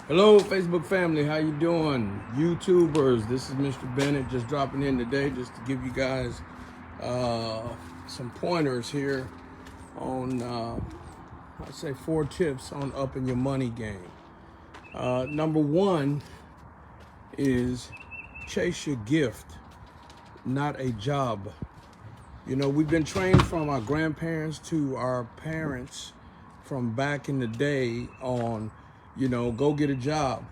Hello, Facebook family. How you doing? YouTubers, this is Mr. Bennett just dropping in today just to give you guys some pointers here on, I'd say 4 tips on upping your money game. Number 1 is chase your gift, not a job. You know, we've been trained from our grandparents to our parents from back in the day on, go get a job.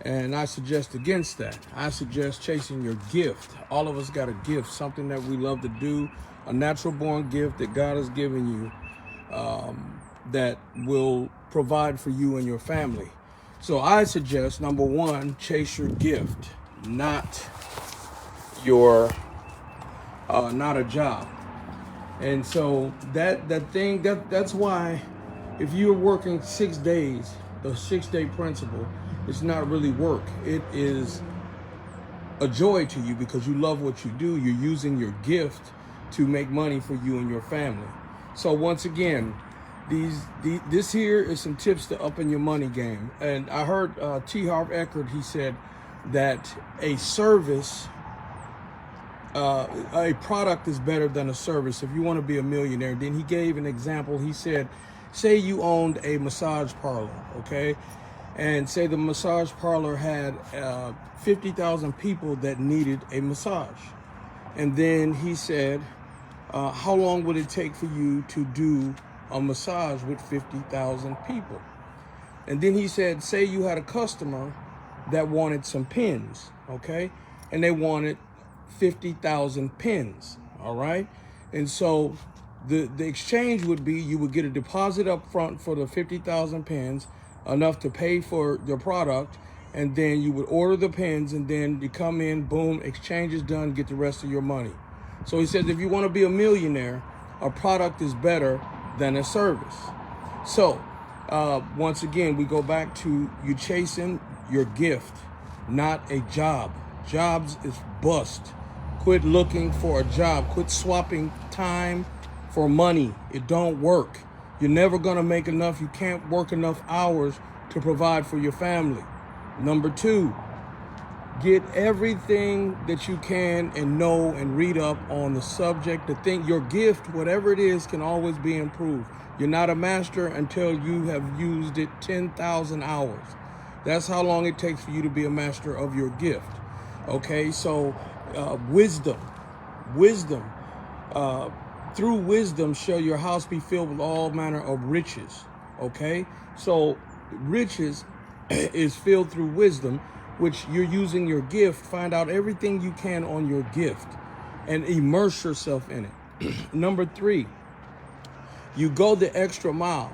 And I suggest against that. I suggest chasing your gift. All of us got a gift, something that we love to do, a natural born gift that God has given you that will provide for you and your family. So I suggest, number 1, chase your gift, not a job. And so that's why if you're working 6 days, the 6-day principle, it's not really work. It is a joy to you because you love what you do. You're using your gift to make money for you and your family. So once again, this here is some tips to up in your money game. And I heard T. Harv Eckert, he said that a product is better than a service if you want to be a millionaire. Then he gave an example. He said, say you owned a massage parlor, okay? And say the massage parlor had 50,000 people that needed a massage. And then he said, how long would it take for you to do a massage with 50,000 people? And then he said, say you had a customer that wanted some pens, okay? And they wanted 50,000 pens, all right? And so the exchange would be you would get a deposit up front for the 50,000 pens, enough to pay for your product, and then you would order the pens, and then you come in, boom, exchange is done, get the rest of your money. So he says if you want to be a millionaire, a product is better than a service. So once again, we go back to you chasing your gift, not a job. Jobs is bust. Quit looking for a job. Quit swapping time for money. It don't work. You're never gonna make enough. You can't work enough hours to provide for your family. Number 2, get everything that you can and know and read up on the subject. To think your gift, whatever it is, can always be improved. You're not a master until you have used it 10,000 hours. That's how long it takes for you to be a master of your gift. Okay, so wisdom. Through wisdom shall your house be filled with all manner of riches. Okay, so riches is filled through wisdom, which you're using your gift. Find out everything you can on your gift and immerse yourself in it. Number 3, you go the extra mile,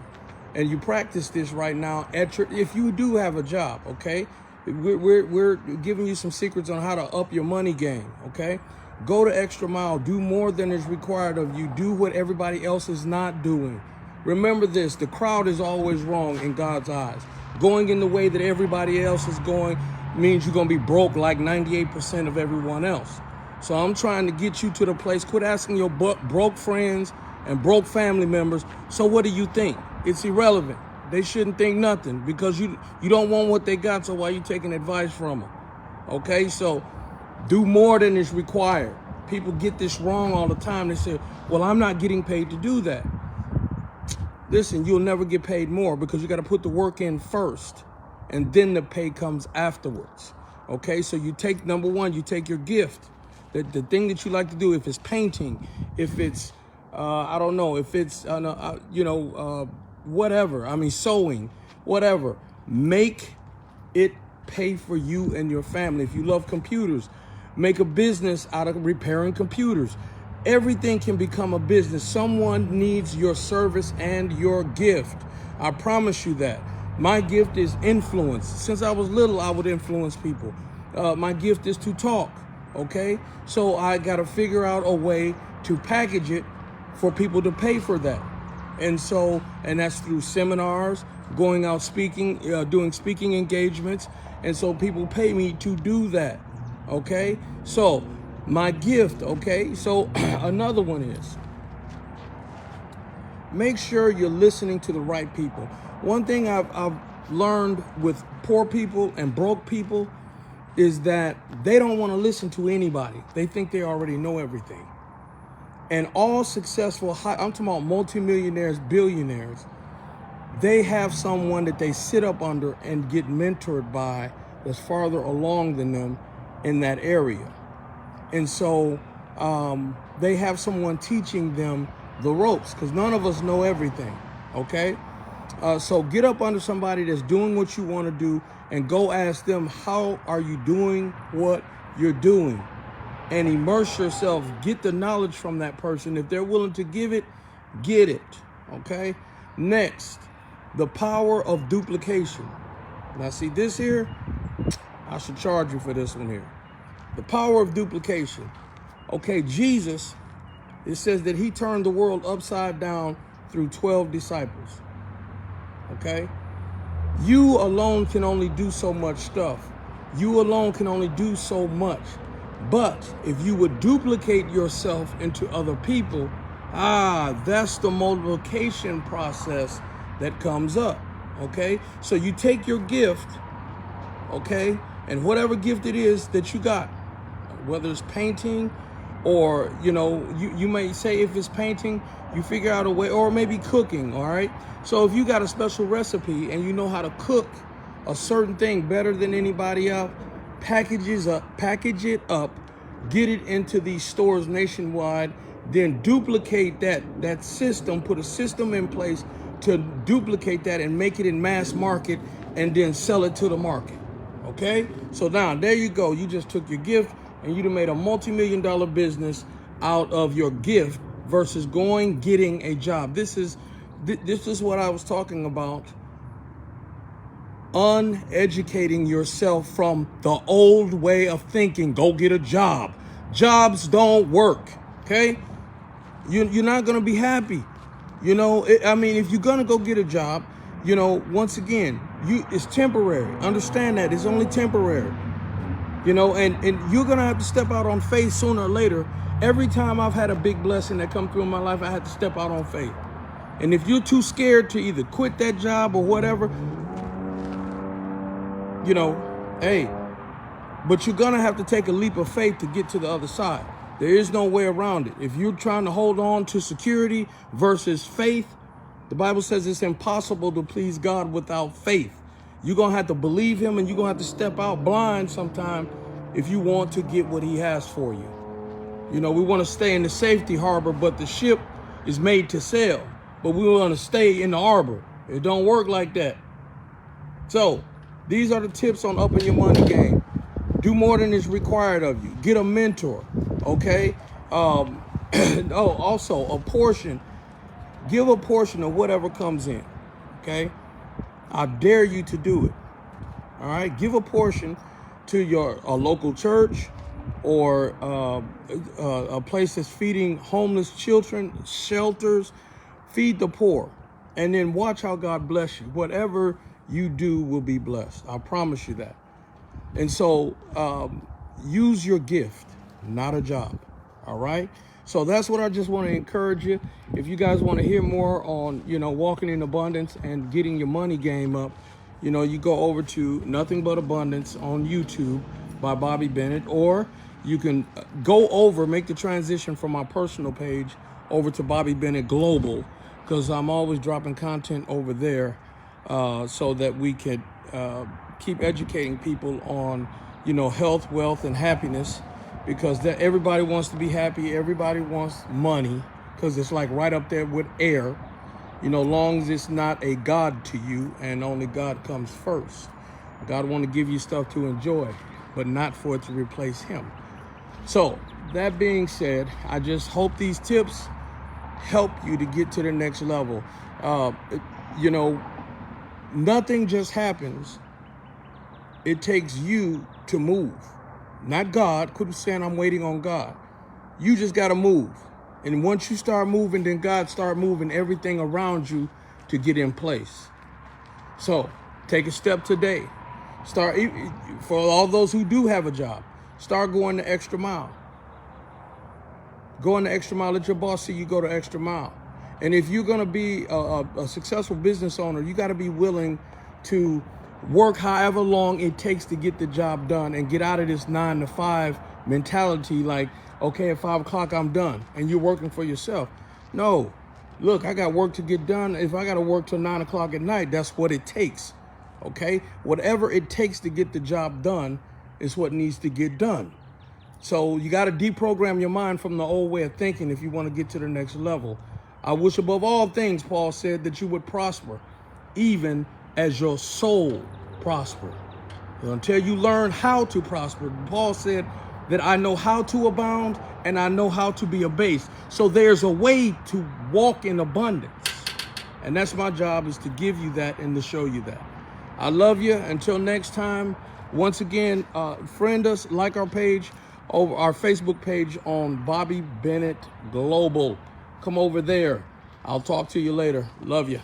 and you practice this right now if you do have a job. Okay, we're giving you some secrets on how to up your money game. Okay, go the extra mile. Do more than is required of you. Do what everybody else is not doing. Remember this: the crowd is always wrong in God's eyes. Going in the way that everybody else is going means you're gonna be broke like 98% of everyone else. So I'm trying to get you to the place. Quit asking your broke friends and broke family members, so what do you think? It's irrelevant. They shouldn't think nothing because you don't want what they got, so why are you taking advice from them? Okay, so do more than is required. People get this wrong all the time. They say, well, I'm not getting paid to do that. Listen, you'll never get paid more because you got to put the work in first, and then the pay comes afterwards. Okay, so you take, number 1, you take your gift, the thing that you like to do. If it's painting, if it's I don't know, if it's whatever, I mean sewing, whatever, make it pay for you and your family. If you love computers, make a business out of repairing computers. Everything can become a business. Someone needs your service and your gift. I promise you that. My gift is influence. Since I was little, I would influence people. My gift is to talk, okay? So I got to figure out a way to package it for people to pay for that. And that's through seminars, going out speaking, doing speaking engagements. And so people pay me to do that, okay? So my gift, okay? So another one is, make sure you're listening to the right people. One thing I've learned with poor people and broke people is that they don't want to listen to anybody. They think they already know everything. And all successful, I'm talking about multimillionaires, billionaires, they have someone that they sit up under and get mentored by that's farther along than them in that area. And so they have someone teaching them the ropes, because none of us know everything, okay? So get up under somebody that's doing what you want to do and go ask them, how are you doing what you're doing? And immerse yourself, get the knowledge from that person. If they're willing to give it, get it, okay? Next, the power of duplication. Now see this here, I should charge you for this one here. The power of duplication. Okay, Jesus, it says that he turned the world upside down through 12 disciples, okay? You alone can only do so much stuff. You alone can only do so much. But if you would duplicate yourself into other people, that's the multiplication process that comes up, okay? So you take your gift, okay, and whatever gift it is that you got, whether it's painting or, you know, you may say if it's painting, you figure out a way, or maybe cooking, all right? So if you got a special recipe and you know how to cook a certain thing better than anybody else, package it up, get it into these stores nationwide, then duplicate that system, put a system in place to duplicate that and make it in mass market and then sell it to the market, okay? So now, there you go. You just took your gift and you done made a multi-million-dollar business out of your gift versus getting a job. This is what I was talking about. Uneducating yourself from the old way of thinking. Go get a job. Jobs don't work, okay? You're not going to be happy. You know, if you're going to go get a job, you know, once again, it's temporary. Understand that. It's only temporary. You know, and you're going to have to step out on faith sooner or later. Every time I've had a big blessing that come through in my life, I had to step out on faith. And if you're too scared to either quit that job or whatever, you know, hey, but you're going to have to take a leap of faith to get to the other side. There is no way around it. If you're trying to hold on to security versus faith, the Bible says it's impossible to please God without faith. You're going to have to believe him, and you're going to have to step out blind sometime if you want to get what he has for you. You know, we want to stay in the safety harbor, but the ship is made to sail. But we want to stay in the harbor. It don't work like that. So these are the tips on upping your money game. Do more than is required of you. Get a mentor, okay? Also a portion. Give a portion of whatever comes in, okay? I dare you to do it, all right? Give a portion to a local church or a place that's feeding homeless children, shelters. Feed the poor, and then watch how God bless you. Whatever you do will be blessed. I promise you that. And so use your gift, not a job. All right. So that's what I just want to encourage you. If you guys want to hear more on, you know, walking in abundance and getting your money game up, you know, you go over to Nothing But Abundance on YouTube by Bobby Bennett, or you can make the transition from my personal page over to Bobby Bennett Global, because I'm always dropping content over there so that we could keep educating people on, you know, health, wealth, and happiness, because everybody wants to be happy. Everybody wants money, because it's like right up there with air, you know, long as it's not a God to you, and only God comes first. God want to give you stuff to enjoy, but not for it to replace him. So that being said, I just hope these tips help you to get to the next level. You know, nothing just happens. It takes you to move, not God. Quit saying I'm waiting on God. You just got to move. And once you start moving, then God start moving everything around you to get in place. So take a step today. Start, for all those who do have a job, start going the extra mile. Going the extra mile. Let your boss see you go the extra mile. And if you're going to be a successful business owner, you got to be willing to work however long it takes to get the job done and get out of this 9 to 5 mentality. Like, okay, at 5 o'clock I'm done, and you're working for yourself. No, look, I got work to get done. If I got to work till 9 o'clock at night, that's what it takes. Okay, whatever it takes to get the job done is what needs to get done. So you got to deprogram your mind from the old way of thinking if you want to get to the next level. I wish above all things, Paul said, that you would prosper, even as your soul prosper. Until you learn how to prosper. Paul said that I know how to abound and I know how to be abased. So there's a way to walk in abundance. And that's my job, is to give you that and to show you that. I love you. Until next time, once again, friend us, like our page, over our Facebook page on Bobby Bennett Global. Come over there. I'll talk to you later. Love you.